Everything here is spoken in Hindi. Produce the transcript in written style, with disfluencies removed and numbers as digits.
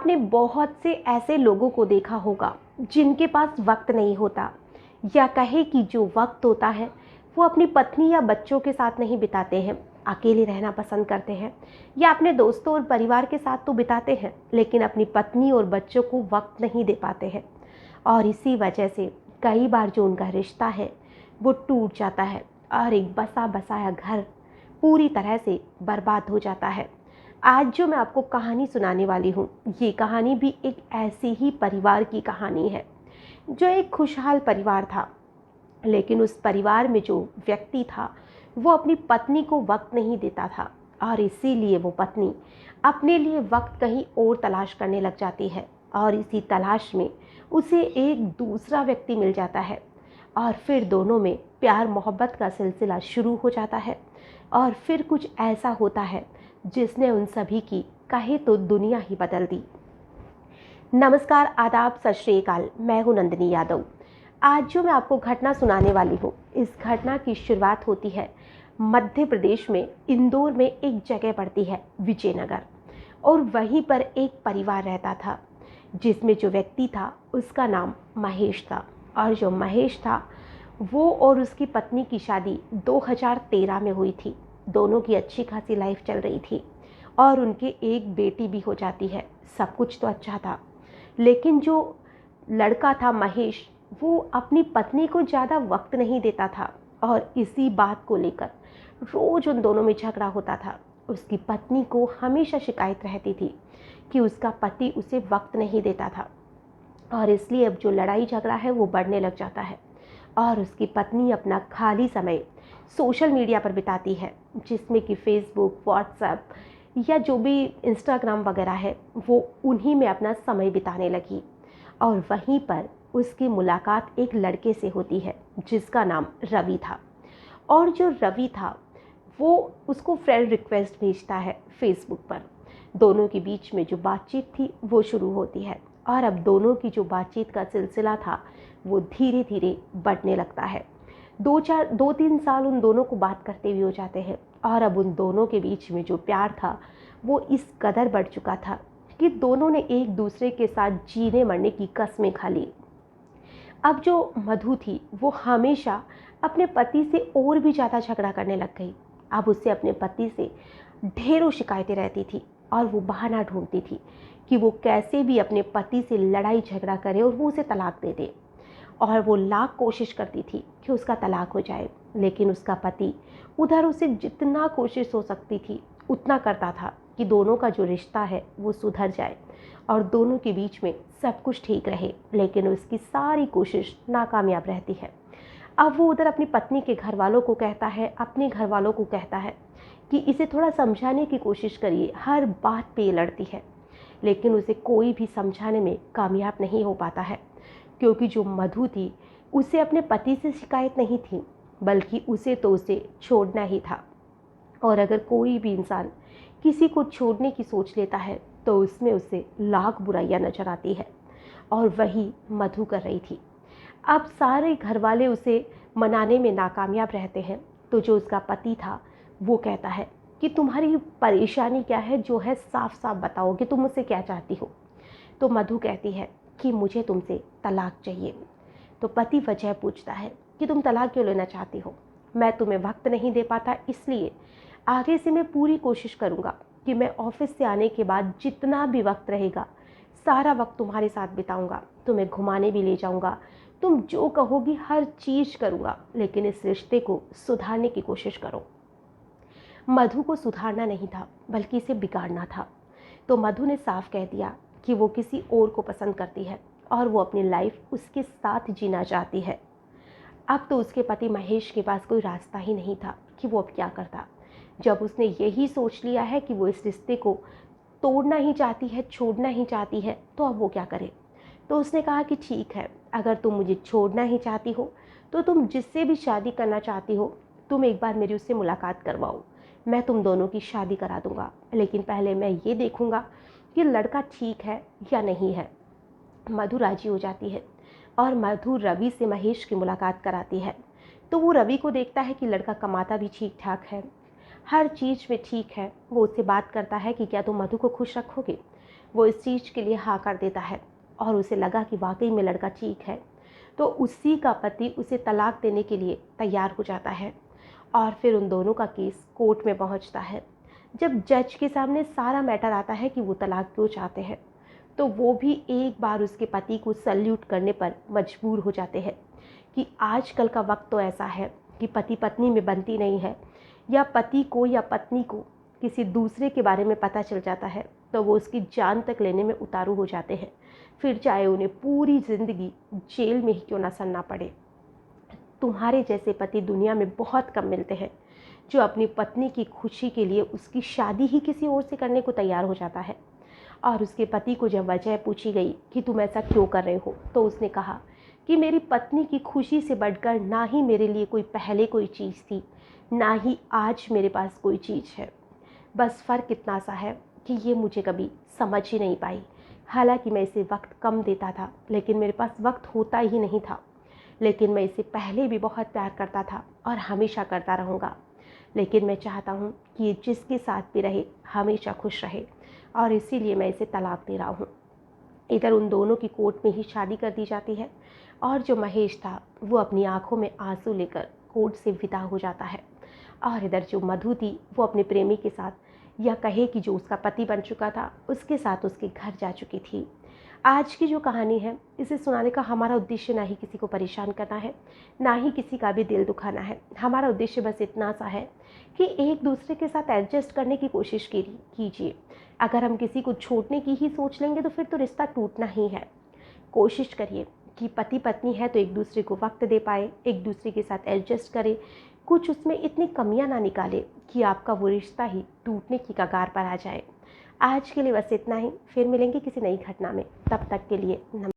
आपने बहुत से ऐसे लोगों को देखा होगा जिनके पास वक्त नहीं होता, या कहे कि जो वक्त होता है वो अपनी पत्नी या बच्चों के साथ नहीं बिताते हैं, अकेले रहना पसंद करते हैं, या अपने दोस्तों और परिवार के साथ तो बिताते हैं लेकिन अपनी पत्नी और बच्चों को वक्त नहीं दे पाते हैं। और इसी वजह से कई बार जो उनका रिश्ता है वो टूट जाता है और एक बसा बसाया घर पूरी तरह से बर्बाद हो जाता है। आज जो मैं आपको कहानी सुनाने वाली हूँ, ये कहानी भी एक ऐसे ही परिवार की कहानी है जो एक खुशहाल परिवार था, लेकिन उस परिवार में जो व्यक्ति था वो अपनी पत्नी को वक्त नहीं देता था और इसीलिए वो पत्नी अपने लिए वक्त कहीं और तलाश करने लग जाती है और इसी तलाश में उसे एक दूसरा व्यक्ति मिल जाता है और फिर दोनों में प्यार मोहब्बत का सिलसिला शुरू हो जाता है। और फिर कुछ ऐसा होता है जिसने उन सभी की कहे तो दुनिया ही बदल दी। नमस्कार, आदाब, सत श्री अकाल। मैं हूं नंदिनी यादव। आज जो मैं आपको घटना सुनाने वाली हूं, इस घटना की शुरुआत होती है मध्य प्रदेश में इंदौर में एक जगह पड़ती है विजयनगर, और वहीं पर एक परिवार रहता था जिसमें जो व्यक्ति था उसका नाम महेश था। और जो महेश था वो और उसकी पत्नी की शादी 2013 में हुई थी। दोनों की अच्छी खासी लाइफ चल रही थी और उनके एक बेटी भी हो जाती है। सब कुछ तो अच्छा था, लेकिन जो लड़का था महेश, वो अपनी पत्नी को ज़्यादा वक्त नहीं देता था और इसी बात को लेकर रोज़ उन दोनों में झगड़ा होता था। उसकी पत्नी को हमेशा शिकायत रहती थी कि उसका पति उसे वक्त नहीं देता था और इसलिए अब जो लड़ाई झगड़ा है वो बढ़ने लग जाता है। और उसकी पत्नी अपना खाली समय सोशल मीडिया पर बिताती है, जिसमें कि फेसबुक, व्हाट्सएप या जो भी इंस्टाग्राम वगैरह है वो उन्हीं में अपना समय बिताने लगी। और वहीं पर उसकी मुलाकात एक लड़के से होती है जिसका नाम रवि था। और जो रवि था वो उसको फ्रेंड रिक्वेस्ट भेजता है फेसबुक पर। दोनों के बीच में जो बातचीत थी वो शुरू होती है और अब दोनों की जो बातचीत का सिलसिला था वो धीरे धीरे बढ़ने लगता है। 2-3 साल उन दोनों को बात करते हुए हो जाते हैं और अब उन दोनों के बीच में जो प्यार था वो इस कदर बढ़ चुका था कि दोनों ने एक दूसरे के साथ जीने मरने की कस्में खा ली। अब जो मधु थी वो हमेशा अपने पति से और भी ज़्यादा झगड़ा करने लग गई। अब उससे अपने पति से ढेरों शिकायतें रहती थी और वो बहाना ढूंढती थी कि वो कैसे भी अपने पति से लड़ाई झगड़ा करे और वो उसे तलाक दे दे। और वो लाख कोशिश करती थी कि उसका तलाक हो जाए, लेकिन उसका पति उधर उसे जितना कोशिश हो सकती थी उतना करता था कि दोनों का जो रिश्ता है वो सुधर जाए और दोनों के बीच में सब कुछ ठीक रहे, लेकिन उसकी सारी कोशिश नाकामयाब रहती है। अब वो उधर अपनी पत्नी के घर वालों को कहता है, अपने घर वालों को कहता है कि इसे थोड़ा समझाने की कोशिश करिए, हर बात पे ये लड़ती है, लेकिन उसे कोई भी समझाने में कामयाब नहीं हो पाता है, क्योंकि जो मधु थी उसे अपने पति से शिकायत नहीं थी, बल्कि उसे छोड़ना ही था। और अगर कोई भी इंसान किसी को छोड़ने की सोच लेता है तो उसमें उसे लाख बुराइयां नजर आती है, और वही मधु कर रही थी। अब सारे घर वाले उसे मनाने में नाकामयाब रहते हैं, तो जो उसका पति था वो कहता है कि तुम्हारी परेशानी क्या है, जो है साफ साफ बताओ कि तुम मुझसे क्या चाहती हो। तो मधु कहती है कि मुझे तुमसे तलाक चाहिए। तो पति वजह पूछता है कि तुम तलाक क्यों लेना चाहती हो। मैं तुम्हें वक्त नहीं दे पाता, इसलिए आगे से मैं पूरी कोशिश करूँगा कि मैं ऑफिस से आने के बाद जितना भी वक्त रहेगा सारा वक्त तुम्हारे साथ बिताऊँगा, तुम्हें घुमाने भी ले जाऊँगा, तुम जो कहोगी हर चीज़ करूँगा, लेकिन इस रिश्ते को सुधारने की कोशिश करो। मधु को सुधारना नहीं था बल्कि इसे बिगाड़ना था। तो मधु ने साफ कह दिया कि वो किसी और को पसंद करती है और वो अपनी लाइफ उसके साथ जीना चाहती है। अब तो उसके पति महेश के पास कोई रास्ता ही नहीं था कि वो अब क्या करता। जब उसने यही सोच लिया है कि वो इस रिश्ते को तोड़ना ही चाहती है, छोड़ना ही चाहती है, तो अब वो क्या करे। तो उसने कहा कि ठीक है, अगर तुम मुझे छोड़ना ही चाहती हो तो तुम जिससे भी शादी करना चाहती हो तुम एक बार मेरी उससे मुलाकात करवाओ, मैं तुम दोनों की शादी करा दूंगा, लेकिन पहले मैं ये देखूंगा कि लड़का ठीक है या नहीं है। मधु राजी हो जाती है और मधु रवि से महेश की मुलाकात कराती है। तो वो रवि को देखता है कि लड़का कमाता भी ठीक ठाक है, हर चीज़ में ठीक है। वो उससे बात करता है कि क्या तुम मधु को खुश रखोगे। वो इस चीज़ के लिए हाँ कर देता है और उसे लगा कि वाकई में लड़का ठीक है, तो उसी का पति उसे तलाक देने के लिए तैयार हो जाता है और फिर उन दोनों का केस कोर्ट में पहुंचता है। जब जज के सामने सारा मैटर आता है कि वो तलाक क्यों चाहते हैं, तो वो भी एक बार उसके पति को सल्यूट करने पर मजबूर हो जाते हैं कि आजकल का वक्त तो ऐसा है कि पति पत्नी में बनती नहीं है, या पति को या पत्नी को किसी दूसरे के बारे में पता चल जाता है तो वो उसकी जान तक लेने में उतारू हो जाते हैं, फिर चाहे उन्हें पूरी ज़िंदगी जेल में ही क्यों ना सड़ना पड़े। तुम्हारे जैसे पति दुनिया में बहुत कम मिलते हैं जो अपनी पत्नी की खुशी के लिए उसकी शादी ही किसी और से करने को तैयार हो जाता है। और उसके पति को जब वजह पूछी गई कि तुम ऐसा क्यों कर रहे हो, तो उसने कहा कि मेरी पत्नी की खुशी से बढ़कर ना ही मेरे लिए कोई पहले कोई चीज़ थी, ना ही आज मेरे पास कोई चीज़ है। बस फ़र्क इतना सा है कि ये मुझे कभी समझ ही नहीं पाई। हालांकि मैं इसे वक्त कम देता था, लेकिन मेरे पास वक्त होता ही नहीं था। लेकिन मैं इसे पहले भी बहुत प्यार करता था और हमेशा करता रहूँगा। लेकिन मैं चाहता हूँ कि ये जिसके साथ भी रहे हमेशा खुश रहे, और इसीलिए मैं इसे तलाक दे रहा हूँ। इधर उन दोनों की कोर्ट में ही शादी कर दी जाती है और जो महेश था वो अपनी आंखों में आंसू लेकर कोर्ट से विदा हो जाता है। और इधर जो मधु थी वो अपने प्रेमी के साथ, या कहे कि जो उसका पति बन चुका था, उसके साथ उसके घर जा चुकी थी। आज की जो कहानी है, इसे सुनाने का हमारा उद्देश्य ना ही किसी को परेशान करना है, ना ही किसी का भी दिल दुखाना है। हमारा उद्देश्य बस इतना सा है कि एक दूसरे के साथ एडजस्ट करने की कोशिश कीजिए। अगर हम किसी को छोड़ने की ही सोच लेंगे तो फिर तो रिश्ता टूटना ही है। कोशिश करिए कि पति पत्नी है तो एक दूसरे को वक्त दे पाए, एक दूसरे के साथ एडजस्ट करें, कुछ उसमें इतनी कमियां ना निकाले कि आपका वो रिश्ता ही टूटने की कगार पर आ जाए। आज के लिए बस इतना ही, फिर मिलेंगे किसी नई घटना में। तब तक के लिए नमस्कार।